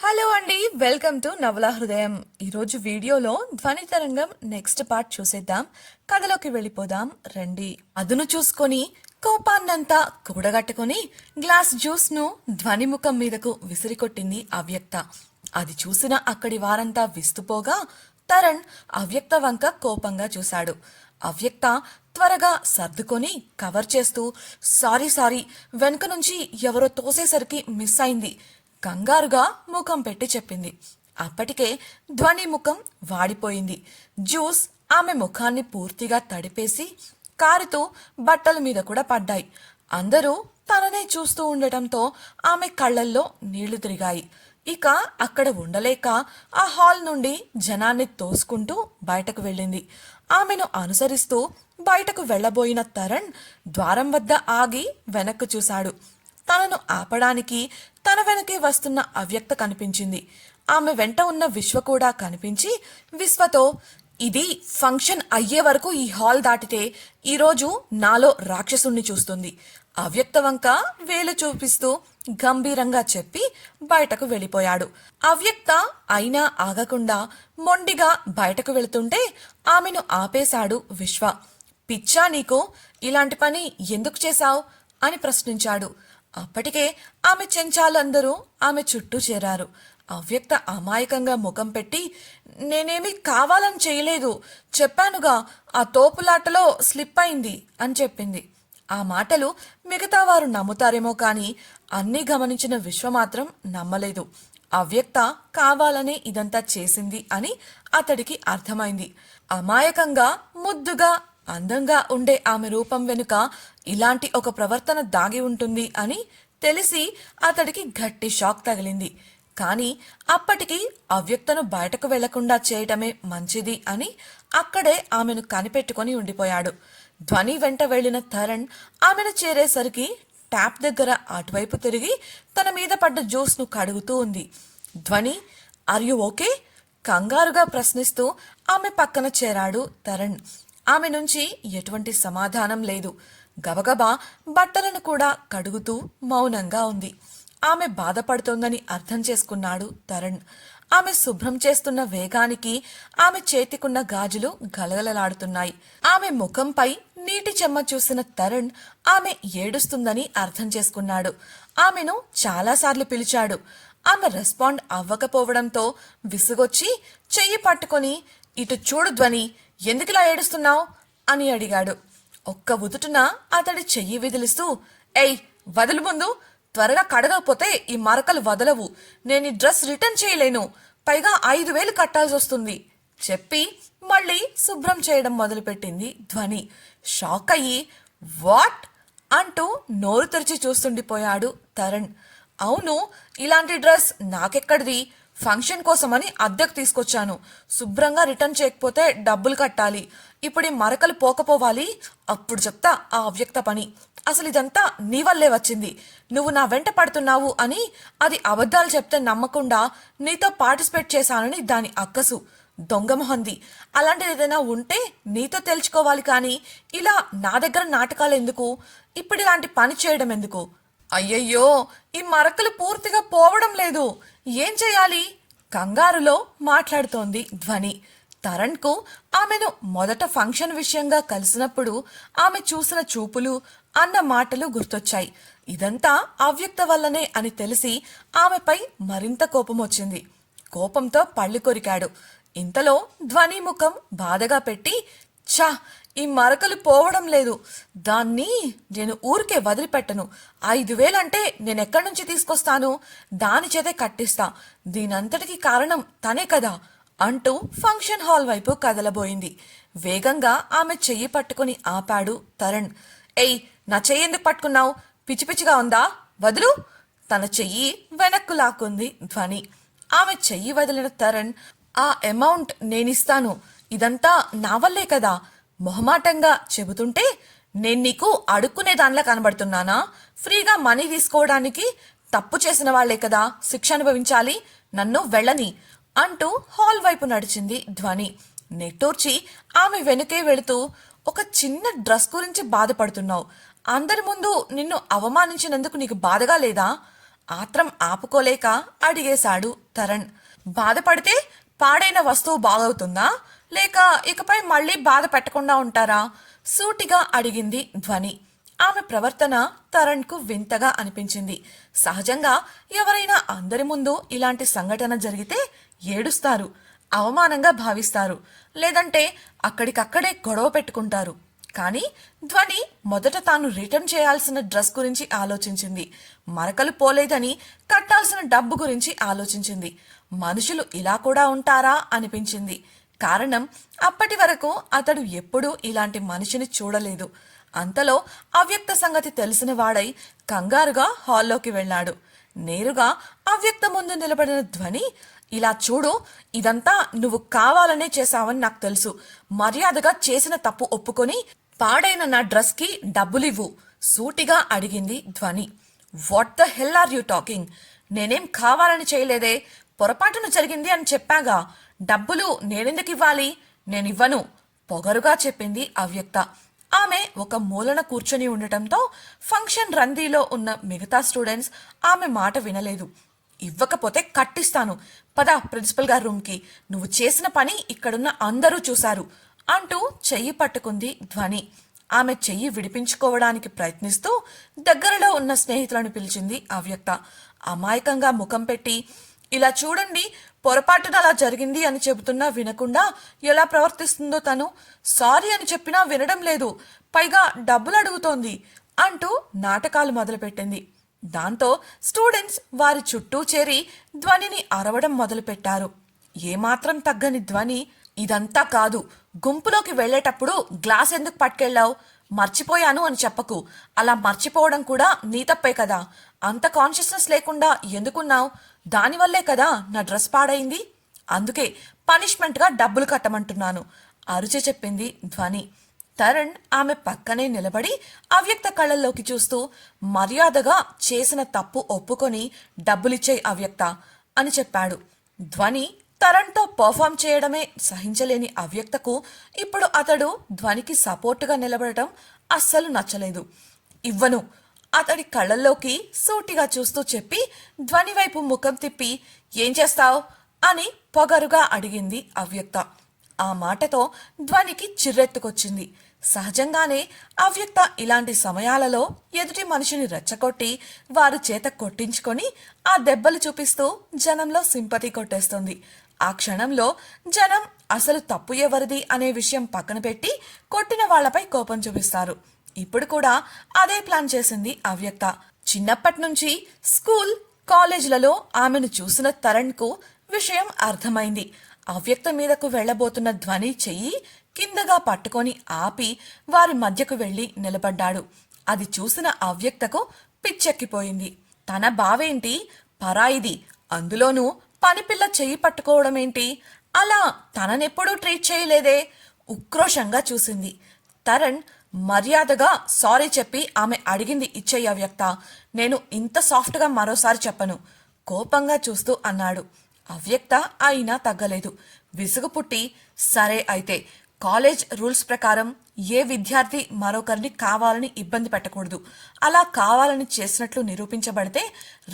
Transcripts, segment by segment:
Hello అండి, welcome to నవల హృదయం. ఈరోజు వీడియోలో ధ్వని తరంగం నెక్స్ట్ పార్ట్ చూసేద్దాం. కథలోకి వెళ్ళిపోదాం రండి. అదును చూసుకొని కోపాన్నంతా కూడగట్టుకుని గ్లాస్ జ్యూస్ ను ధ్వని ముఖం మీదకు విసిరికొట్టింది అవ్యక్త. అది చూసిన అక్కడి వారంతా విస్తుపోగా తరణ్ అవ్యక్త వంక కోపంగా చూశాడు. అవ్యక్త త్వరగా సర్దుకొని కవర్ చేస్తూ సారీ వెనుక నుంచి ఎవరో తోసేసరికి మిస్ అయింది కంగారుగా ముఖం పెట్టి చెప్పింది. అప్పటికే ధ్వని ముఖం వాడిపోయింది. జ్యూస్ ఆమె ముఖాన్ని పూర్తిగా తడిపేసి కారుతూ బట్టల మీద కూడా పడ్డాయి. అందరూ తననే చూస్తూ ఉండటంతో ఆమె కళ్ళల్లో నీళ్లు తిరిగాయి. ఇక అక్కడ ఉండలేక ఆ హాల్ నుండి జనాన్ని తోసుకుంటూ బయటకు వెళ్ళింది. ఆమెను అనుసరిస్తూ బయటకు వెళ్లబోయిన తరణ్ ద్వారం వద్ద ఆగి వెనక్కు చూశాడు. తనను ఆపడానికి తన వెనకే వస్తున్న అవ్యక్త కనిపించింది. ఆమె వెంట ఉన్న విశ్వ కూడా కనిపించి విశ్వతో, ఇది ఫంక్షన్ అయ్యే వరకు ఈ హాల్ దాటితే ఈరోజు నాలో రాక్షసుణ్ణి చూస్తుంది. అవ్యక్త వంక వేలు చూపిస్తూ గంభీరంగా చెప్పి బయటకు వెళ్ళిపోయాడు. అవ్యక్త అయినా ఆగకుండా మొండిగా బయటకు వెళుతుంటే ఆమెను ఆపేశాడు విశ్వ. పిచ్చా నీకు, ఇలాంటి పని ఎందుకు చేశావు అని ప్రశ్నించాడు. అప్పటికే ఆమె చెంచాలందరూ ఆమె చుట్టూ చేరారు. అవ్యక్త అమాయకంగా ముఖం పెట్టి, నేనేమీ కావాలని చేయలేదు, చెప్పానుగా ఆ తోపులాటలో స్లిప్ అయింది అని చెప్పింది. ఆ మాటలు మిగతా వారు నమ్ముతారేమో కానీ అన్నీ గమనించిన విశ్వ మాత్రం నమ్మలేదు. అవ్యక్త కావాలనే ఇదంతా చేసింది అని అతడికి అర్థమైంది. అమాయకంగా ముద్దుగా అందంగా ఉండే ఆమె రూపం వెనుక ఇలాంటి ఒక ప్రవర్తన దాగి ఉంటుంది అని తెలిసి అతడికి గట్టి షాక్ తగిలింది. కానీ అప్పటికి అవ్యక్తను బయటకు వెళ్లకుండా చేయటమే మంచిది అని అక్కడే ఆమెను కనిపెట్టుకుని ఉండిపోయాడు. ధ్వని వెంట వెళ్లిన తరణ్ ఆమెను చేరేసరికి ట్యాప్ దగ్గర అటువైపు తిరిగి తన మీద పడ్డ జ్యూస్ ను కడుగుతూ ఉంది. ధ్వని, ఆర్ యు ఓకే? కంగారుగా ప్రశ్నిస్తూ ఆమె పక్కన చేరాడు తరణ్. ఆమె నుంచి ఎటువంటి సమాధానం లేదు. గబగబా బట్టలను కూడా కడుగుతూ మౌనంగా ఉంది. ఆమె బాధపడుతోందని అర్థం చేసుకున్నాడు తరణ్. ఆమె శుభ్రం చేస్తున్న వేగానికి ఆమె చేతికున్న గాజులు గలగలలాడుతున్నాయి. ఆమె ముఖంపై నీటి చెమ్మ చూసిన తరణ్ ఆమె ఏడుస్తుందని అర్థం చేసుకున్నాడు. ఆమెను చాలాసార్లు పిలిచాడు. ఆమె రెస్పాండ్ అవ్వకపోవడంతో విసుగొచ్చి చెయ్యి పట్టుకొని, ఇటు చూడు ధ్వని, ఎందుకిలా ఏడుస్తున్నావు అని అడిగాడు. ఒక్క ఉదుటున అతడి చెయ్యి విదిలిస్తూ, ఏయ్ వదులు, ముందు త్వరగా కడగకపోతే ఈ మరకలు వదలవు, నేను ఈ డ్రెస్ రిటర్న్ చేయలేను, పైగా 5,000 కట్టాల్సి వస్తుంది చెప్పి మళ్ళీ శుభ్రం చేయడం మొదలుపెట్టింది ధ్వని. షాక్ అయ్యి వాట్ అంటూ నోరు తెరిచి చూస్తుండిపోయాడు తరణ్. అవును, ఇలాంటి డ్రెస్ నాకెక్కడిది, ఫంక్షన్ కోసమని అద్దెకు తీసుకొచ్చాను, శుభ్రంగా రిటర్న్ చేయకపోతే డబ్బులు కట్టాలి, ఇప్పుడు ఈ మరకలు పోకపోవాలి, అప్పుడు చెప్తా ఆ అవ్యక్త పని. అసలు ఇదంతా నీ వల్లే వచ్చింది, నువ్వు నా వెంట పడుతున్నావు అని అది అబద్ధాలు చెప్తే నమ్మకుండా నీతో పార్టిసిపేట్ చేశానని దాని అక్కసు, దొంగమొహంది. అలాంటిది ఏదైనా ఉంటే నీతో తెలుసుకోవాలి కానీ ఇలా నా దగ్గర నాటకాలు ఎందుకు, ఇప్పుడు ఇలాంటి పని చేయడం ఎందుకు? అయ్యయ్యో, ఈ మరకలు పూర్తిగా పోవడం లేదు, ఏం చేయాలి? కంగారులో మాట్లాడుతోంది ధ్వని. తరణ్కు ఆమెను మొదట ఫంక్షన్ విషయంగా కలిసినప్పుడు ఆమె చూసిన చూపులు, అన్న మాటలు గుర్తొచ్చాయి. ఇదంతా అవ్యక్త వల్లనే అని తెలిసి ఆమెపై మరింత కోపం వచ్చింది. కోపంతో పళ్ళు కొరికాడు. ఇంతలో ధ్వని ముఖం బాధగా పెట్టి, ఛా, ఈ మరకలు పోవడం లేదు, దాన్ని నేను ఊరికే వదిలిపెట్టను, 5,000 అంటే నేనెక్కడి నుంచి తీసుకొస్తాను, దాని చేతే కట్టిస్తా, దీనంతటికి కారణం తనే కదా అంటూ ఫంక్షన్ హాల్ వైపు కదలబోయింది. వేగంగా ఆమె చెయ్యి పట్టుకుని ఆపాడు తరణ్. ఏయ్, నా చెయ్యి ఎందుకు పట్టుకున్నావు, పిచ్చి పిచ్చిగా ఉందా, వదులు. తన చెయ్యి వెనక్కు లాక్కుంది ధ్వని. ఆమె చెయ్యి వదిలిన తరణ్, ఆ అమౌంట్ నేనిస్తాను, ఇదంతా నా వల్లే కదా మొహమాటంగా చెబుతుంటే నేను నీకు అడుక్కునే దానిలా కనబడుతున్నానా? ఫ్రీగా మనీ తీసుకోవడానికి తప్పు చేసిన వాళ్లే కదా శిక్ష అనుభవించాలి, నన్ను వెళ్ళని అంటూ హాల్ వైపు నడిచింది ధ్వని. నెట్టూర్చి ఆమె వెనుకే వెళుతూ, ఒక చిన్న డ్రెస్ గురించి బాధపడుతున్నావు, అందరి ముందు నిన్ను అవమానించినందుకు నీకు బాధగా లేదా ఆత్రం ఆపుకోలేక అడిగేశాడు తరణ్. బాధపడితే పాడైన వస్తువు బాగవుతుందా, లేక ఇకపై మళ్ళీ బాధ పెట్టకుండా ఉంటారా? సూటిగా అడిగింది ధ్వని. ఆమె ప్రవర్తన తరణ్కు వింతగా అనిపించింది. సహజంగా ఎవరైనా అందరి ముందు ఇలాంటి సంఘటన జరిగితే ఏడుస్తారు, అవమానంగా భావిస్తారు, లేదంటే అక్కడికక్కడే గొడవ పెట్టుకుంటారు. కానీ ధ్వని మొదట తాను రిటర్న్ చేయాల్సిన డ్రెస్ గురించి ఆలోచించింది. మరకలు పోలేదని కట్టాల్సిన డబ్బు గురించి ఆలోచించింది. మనుషులు ఇలా కూడా ఉంటారా అనిపించింది. కారణం, అప్పటి వరకు అతడు ఎప్పుడూ ఇలాంటి మనిషిని చూడలేదు. అంతలో అవ్యక్త సంగతి తెలిసిన వాడై కంగారుగా హాల్లోకి వెళ్ళాడు. నేరుగా అవ్యక్త ముందు నిలబడిన ధ్వని, ఇలా చూడు, ఇదంతా నువ్వు కావాలనే చేశావని నాకు తెలుసు. మర్యాదగా చేసిన తప్పు ఒప్పుకొని పాడైన నా డ్రెస్ కి డబ్బులివ్వు, సూటిగా అడిగింది ధ్వని. What the hell are you talking? నేనేం కావాలని చేయలేదే, పొరపాటున జరిగింది అని చెప్పాగా. డబ్బులు నేనెందుకు ఇవ్వాలి? నేనివ్వను, పొగరుగా చెప్పింది అవ్యక్త. ఆమె ఒక మూలన కూర్చొని ఉండటంతో ఫంక్షన్ రందీలో ఉన్న మిగతా స్టూడెంట్స్ ఆమె మాట వినలేదు. ఇవ్వకపోతే కట్టిస్తాను, పద ప్రిన్సిపల్ గారి రూమ్కి, నువ్వు చేసిన పని ఇక్కడున్న అందరూ చూశారు అంటూ చెయ్యి పట్టుకుంది ధ్వని. ఆమె చెయ్యి విడిపించుకోవడానికి ప్రయత్నిస్తూ దగ్గరలో ఉన్న స్నేహితులను పిలిచింది అవ్యక్త. అమాయకంగా ముఖం పెట్టి, ఇలా చూడండి, పొరపాటున అలా జరిగింది అని చెబుతున్నా వినకుండా ఎలా ప్రవర్తిస్తుందో తను. సారీ అని చెప్పినా వినడం లేదు, పైగా డబ్బులు అడుగుతోంది అంటూ నాటకాలు మొదలుపెట్టింది. దాంతో స్టూడెంట్స్ వారి చుట్టూ చేరి ధ్వనిని అరవడం మొదలుపెట్టారు. ఏమాత్రం తగ్గని ధ్వని, ఇదంతా కాదు, గుంపులోకి వెళ్లేటప్పుడు గ్లాస్ ఎందుకు పట్టుకెళ్ళావు? మర్చిపోయాను అని చెప్పకు. అలా మర్చిపోవడం కూడా నీ తప్పే కదా. అంత కాన్షియస్నెస్ లేకుండా ఎందుకున్నావు? దానివల్లే కదా నా డ్రెస్ పాడైంది. అందుకే పనిష్మెంట్గా డబ్బులు కట్టమంటున్నాను అరుచి చెప్పింది ధ్వని. తరుణ్ ఆమె పక్కనే నిలబడి అవ్యక్త కళ్ళల్లోకి చూస్తూ, మర్యాదగా చేసిన తప్పు ఒప్పుకొని డబ్బులిచ్చే అవ్యక్త అని చెప్పాడు. ధ్వని తరుణ్తో పర్ఫామ్ చేయడమే సహించలేని అవ్యక్తకు ఇప్పుడు అతడు ధ్వనికి సపోర్టుగా నిలబడటం అస్సలు నచ్చలేదు. ఇవ్వను, అతడి కళ్ళల్లోకి సూటిగా చూస్తూ చెప్పి ధ్వని వైపు ముఖం తిప్పి, ఏం చేస్తావ్ అని పొగరుగా అడిగింది అవ్యక్త. ఆ మాటతో ధ్వనికి చిర్రెత్తుకొచ్చింది. సహజంగానే అవ్యక్త ఇలాంటి సమయాలలో ఎదుటి మనిషిని రెచ్చగొట్టి వారి చేత కొట్టించుకొని ఆ దెబ్బలు చూపిస్తూ జనంలో సింపతి కొట్టేస్తుంది. ఆ క్షణంలో జనం అసలు తప్పు ఎవరిది అనే విషయం పక్కన పెట్టి కొట్టిన వాళ్లపై కోపం చూపిస్తారు. ఇప్పుడు కూడా అదే ప్లాన్ చేసింది అవ్యక్త. చిన్నప్పటి నుంచి స్కూల్, కాలేజీలలో ఆమెను చూసిన తరుణ్కు విషయం అర్థమైంది. అవ్యక్త మీదకు వెళ్లబోతున్న ధ్వని చెయ్యి కిందగా పట్టుకొని ఆపి వారి మధ్యకు వెళ్లి నిలబడ్డాడు. అది చూసిన అవ్యక్తకు పిచ్చెక్కిపోయింది. తన బావేంటి, పరాయిది, అందులోనూ పనిపిల్ల చెయ్యి పట్టుకోవడమేంటి? అలా తననెప్పుడూ ట్రీట్ చేయలేదే. ఉక్రోషంగా చూసింది. తరుణ్ మర్యాదగా సారీ చెప్పి ఆమె అడిగింది ఇచ్చేయి అవ్యక్త, నేను ఇంత సాఫ్ట్గా మరోసారి చెప్పను కోపంగా చూస్తూ అన్నాడు. అవ్యక్త అయినా తగ్గలేదు. విసుగు పుట్టి, సరే అయితే కాలేజ్ రూల్స్ ప్రకారం ఏ విద్యార్థి మరొకరిని కావాలని ఇబ్బంది పెట్టకూడదు. అలా కావాలని చేసినట్లు నిరూపించబడితే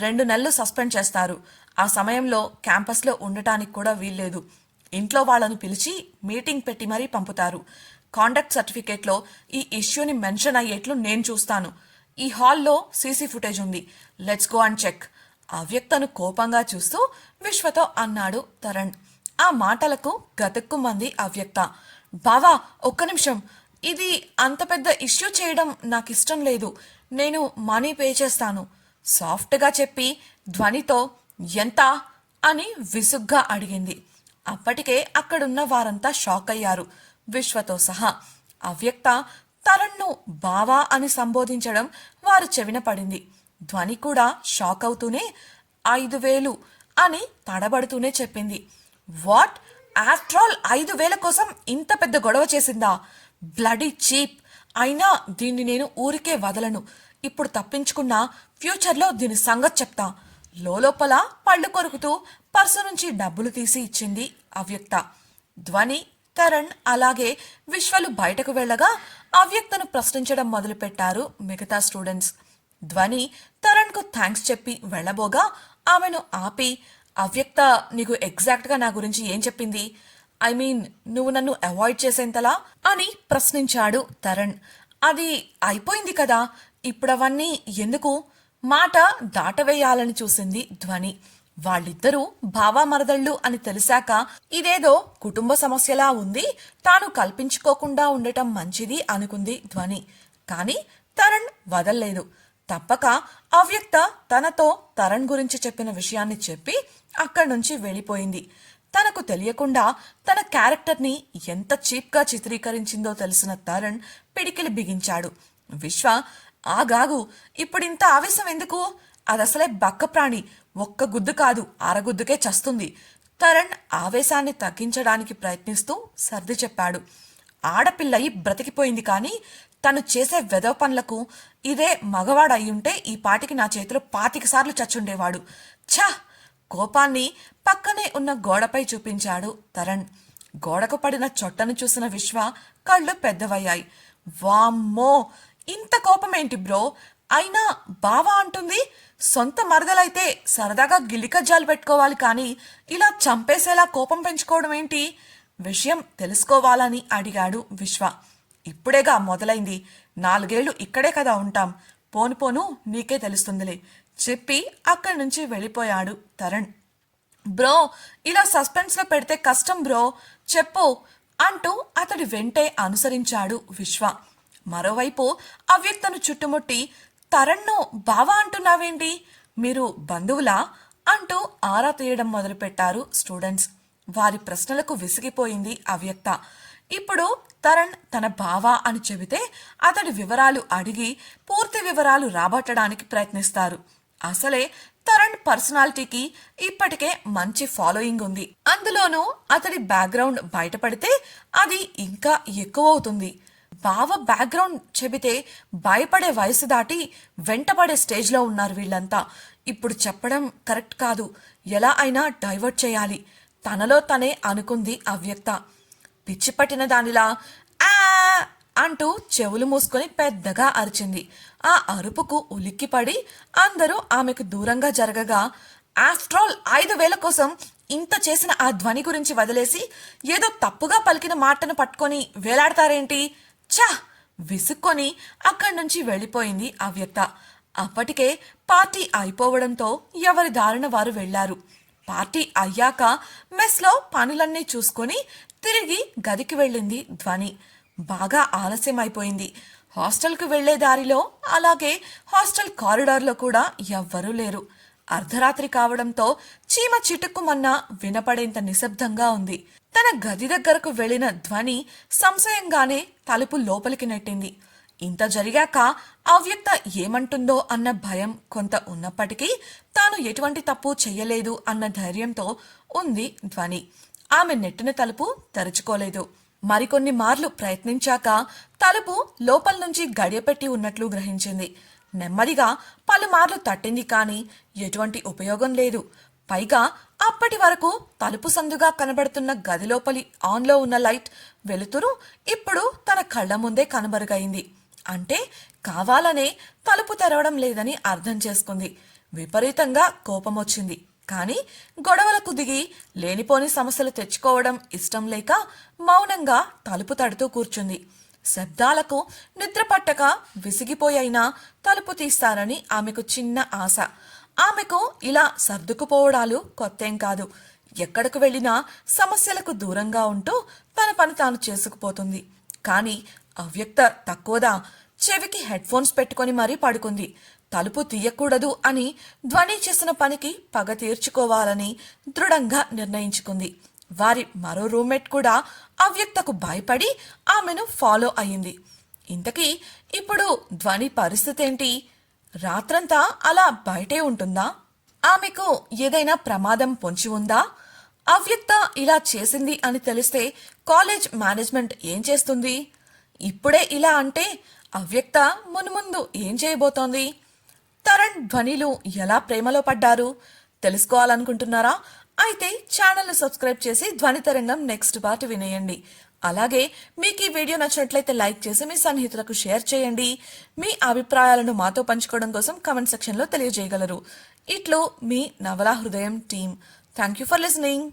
2 నెలలు సస్పెండ్ చేస్తారు. ఆ సమయంలో క్యాంపస్లో ఉండటానికి కూడా వీల్లేదు. ఇంట్లో వాళ్లను పిలిచి మీటింగ్ పెట్టి మరీ పంపుతారు. కాండక్ట్ సర్టిఫికేట్లో ఈ ఇష్యూని మెన్షన్ అయ్యేట్లు నేను చూస్తాను. ఈ హాల్లో సీసీ ఫుటేజ్ ఉంది, లెట్స్ గో అండ్ చెక్. అవ్యక్తను కోపంగా చూస్తూ విశ్వతో అన్నాడు తరుణ్. ఆ మాటలకు గతుక్కుమంది అవ్యక్త. బావా, ఒక్క నిమిషం, ఇది అంత పెద్ద ఇష్యూ చేయడం నాకిష్టం లేదు, నేను మనీ పే చేస్తాను సాఫ్ట్గా చెప్పి ధ్వనితో, ఎంత అని విసుగ్గా అడిగింది. అప్పటికే అక్కడున్న వారంతా షాక్ అయ్యారు, విశ్వతో సహా. అవ్యక్త తరుణ్ను బావా అని సంబోధించడం వారు చెవిన పడింది. ధ్వని కూడా షాక్ అవుతూనే 5,000 అని తడబడుతూనే చెప్పింది. వాట్, ఆఫ్టర్ ఆల్ 5,000 కోసం ఇంత పెద్ద గొడవ చేసిందా? Bloody cheap. అయినా దీన్ని నేను ఊరికే వదలను. ఇప్పుడు తప్పించుకున్నా ఫ్యూచర్లో దీని సంగతి చెప్తా. లోపల పళ్ళు కొరుకుతూ పర్సు నుంచి డబ్బులు తీసి ఇచ్చింది అవ్యక్త. ధ్వని, తరుణ్ అలాగే విశ్వలు బయటకు వెళ్ళగా అవ్యక్తను ప్రశ్నించడం మొదలుపెట్టారు మిగతా స్టూడెంట్స్. ధ్వని తరణ్కు థ్యాంక్స్ చెప్పి వెళ్ళబోగా ఆమెను ఆపి, అవ్యక్త నీకు ఎగ్జాక్ట్గా నా గురించి ఏం చెప్పింది? ఐ మీన్ నువ్వు నన్ను అవాయిడ్ చేసేంతలా అని ప్రశ్నించాడు తరణ్. అది అయిపోయింది కదా, ఇప్పుడవన్నీ ఎందుకు? మాట దాటవేయాలని చూసింది ధ్వని. వాళ్ళిద్దరూ భావామరదళ్ళు అని తెలిసాక ఇదేదో కుటుంబ సమస్యలా ఉంది, తాను కల్పించుకోకుండా ఉండటం మంచిది అనుకుంది ధ్వని. కాని తరణ్ వదల్లేదు. తప్పక అవ్యక్త తనతో తరణ్ గురించి చెప్పిన విషయాన్ని చెప్పి అక్కడి నుంచి వెళ్ళిపోయింది. తనకు తెలియకుండా తన క్యారెక్టర్ని ఎంత చీప్గా చిత్రీకరించిందో తెలిసిన తరణ్ పిడికిలి బిగించాడు. విశ్వ, ఆగాగు, ఇప్పుడింత ఆవేశం ఎందుకు? అదసలే బక్క ప్రాణి, ఒక్క గుద్దు కాదు అరగుద్దుకే చస్తుంది. తరణ్ ఆవేశాన్ని తగ్గించడానికి ప్రయత్నిస్తూ సర్ది చెప్పాడు. ఆడపిల్లయి బ్రతికిపోయింది, కానీ తను చేసే వెధవ పనులకు ఇదే మగవాడయ్యుంటే ఈ పాటికి నా చేతిలో 25 సార్లు చచ్చుండేవాడు. ఛా! కోపాన్ని పక్కనే ఉన్న గోడపై చూపించాడు తరణ్. గోడకు పడిన చొట్టను చూసిన విశ్వ కళ్ళు పెద్దవయ్యాయి. వామ్మో, ఇంత కోపమేంటి బ్రో? అయినా బావా అంటుంది. సొంత మరదలైతే సరదాగా గిలికజ్జాలు పెట్టుకోవాలి, కానీ ఇలా చంపేసేలా కోపం పెంచుకోవడం ఏంటి? విషయం తెలుసుకోవాలని అడిగాడు విశ్వ. ఇప్పుడేగా మొదలైంది, 4 ఏళ్లు ఇక్కడే కదా ఉంటాం, పోను పోను నీకే తెలుస్తుందిలే చెప్పి అక్కడి నుంచి వెళ్ళిపోయాడు తరణ్. బ్రో, ఇలా సస్పెన్స్లో పెడితే కష్టం బ్రో, చెప్పు అంటూ అతడి వెంటే అనుసరించాడు విశ్వ. మరోవైపు అవ్యక్తను చుట్టుముట్టి, తరణ్ను బావా అంటున్నావేంటి? మీరు బంధువులా అంటూ ఆరా తీయడం మొదలుపెట్టారు స్టూడెంట్స్. వారి ప్రశ్నలకు విసిగిపోయింది అవ్యక్త. ఇప్పుడు తరణ్ తన బావా అని చెబితే అతడి వివరాలు అడిగి పూర్తి వివరాలు రాబట్టడానికి ప్రయత్నిస్తారు. అసలే తరణ్ పర్సనాలిటీకి ఇప్పటికే మంచి ఫాలోయింగ్ ఉంది. అందులోనూ అతడి బ్యాక్గ్రౌండ్ బయటపడితే అది ఇంకా ఎక్కువ అవుతుంది. బావ బ్యాక్గ్రౌండ్ చెబితే భయపడే వయసు దాటి వెంటపడే స్టేజ్లో ఉన్నారు వీళ్ళంతా. ఇప్పుడు చెప్పడం కరెక్ట్ కాదు, ఎలా అయినా డైవర్ట్ చేయాలి తనలో తనే అనుకుంది అవ్యక్త. పిచ్చి పట్టిన దానిలా ఆ అంటూ చెవులు మూసుకొని పెద్దగా అరిచింది. ఆ అరుపుకు ఉలిక్కిపడి అందరూ ఆమెకు దూరంగా జరగగా, ఆఫ్టర్ ఆల్ 5,000 కోసం ఇంత చేసిన ఆ ధ్వని గురించి వదిలేసి ఏదో తప్పుగా పలికిన మాటను పట్టుకొని వేలాడతారేంటి? ఛా! విసుక్కొని అక్కడి నుంచి వెళ్ళిపోయింది అవ్యక్త. అప్పటికే పార్టీ అయిపోవడంతో ఎవరి దారిన వారు వెళ్లారు. పార్టీ అయ్యాక మెస్లో పనులన్నీ చూసుకొని తిరిగి గదికి వెళ్ళింది ధ్వని. బాగా ఆలస్యం అయిపోయింది. హాస్టల్కు వెళ్లే దారిలో, అలాగే హాస్టల్ కారిడార్లో కూడా ఎవ్వరూ లేరు. అర్ధరాత్రి కావడంతో చీమ చిటుక్కుమన్న వినపడేంత నిశ్శబ్దంగా ఉంది. తన గది దగ్గరకు వెళ్లిన ధ్వని సంశయంగానే తలుపు లోపలికి నెట్టింది. ఇంత జరిగాక అవ్యక్త ఏమంటుందో అన్న భయం కొంత ఉన్నప్పటికీ తాను ఎటువంటి తప్పు చెయ్యలేదు అన్న ధైర్యంతో ఉంది ధ్వని. ఆమె నెట్టిన తలుపు తెరుచుకోలేదు. మరికొన్ని మార్లు ప్రయత్నించాక తలుపు లోపల నుంచి గడియపెట్టి ఉన్నట్లు గ్రహించింది. నెమ్మదిగా పలుమార్లు తట్టింది, కానీ ఎటువంటి ఉపయోగం లేదు. పైగా అప్పటి వరకు తలుపు సందుగా కనబడుతున్న గదిలోపలి ఆన్లో ఉన్న లైట్ వెలుతురు ఇప్పుడు తన కళ్ల ముందే కనబరుగైంది. అంటే కావాలనే తలుపు తెరవడం లేదని అర్థం చేసుకుంది. విపరీతంగా కోపం వచ్చింది. కానీ గొడవలకు దిగి లేనిపోని సమస్యలు తెచ్చుకోవడం ఇష్టం లేక మౌనంగా తలుపు తడుతూ కూర్చుంది. శబ్దాలకు నిద్ర పట్టక విసిగిపోయైనా తలుపు తీస్తారని ఆమెకు చిన్న ఆశ. ఆమెకు ఇలా సర్దుకుపోవడాలు కొత్తేం కాదు. ఎక్కడకు వెళ్ళినా సమస్యలకు దూరంగా ఉంటూ తన పని తాను చేసుకుపోతుంది. కానీ అవ్యక్త తక్కువదా, చెవికి హెడ్ ఫోన్స్ పెట్టుకొని మరీ పడుకుంది. తలుపు తీయకూడదు అని ధ్వని చేసిన పనికి పగ తీర్చుకోవాలని దృఢంగా నిర్ణయించుకుంది. వారి మరో రూమ్మేట్ కూడా అవ్యక్తకు భయపడి ఆమెను ఫాలో అయింది. ఇంతకీ ఇప్పుడు ధ్వని పరిస్థితి ఏంటి? రాత్రంతా అలా బయటే ఉంటుందా? ఆమెకు ఏదైనా ప్రమాదం పొంచి ఉందా? అవ్యక్త ఇలా చేసింది అని తెలిస్తే కాలేజ్ మేనేజ్మెంట్ ఏం చేస్తుంది? ఇప్పుడే ఇలా అంటే అవ్యక్త మున్ముందు ఏం చేయబోతోంది? తరణ్ ధ్వనిలు ఎలా ప్రేమలో పడ్డారు తెలుసుకోవాలనుకుంటున్నారా? అయితే ఛానల్ని సబ్స్క్రైబ్ చేసి ధ్వని తరంగం నెక్స్ట్ పార్ట్ వినేయండి. అలాగే మీకు ఈ వీడియో నచ్చినట్లయితే లైక్ చేసి మీ సన్నిహితులకు షేర్ చేయండి. మీ అభిప్రాయాలను మాతో పంచుకోవడం కోసం కామెంట్ సెక్షన్లో తెలియజేయగలరు. ఇట్లు మీ నవలా హృదయం team. Thank you for listening.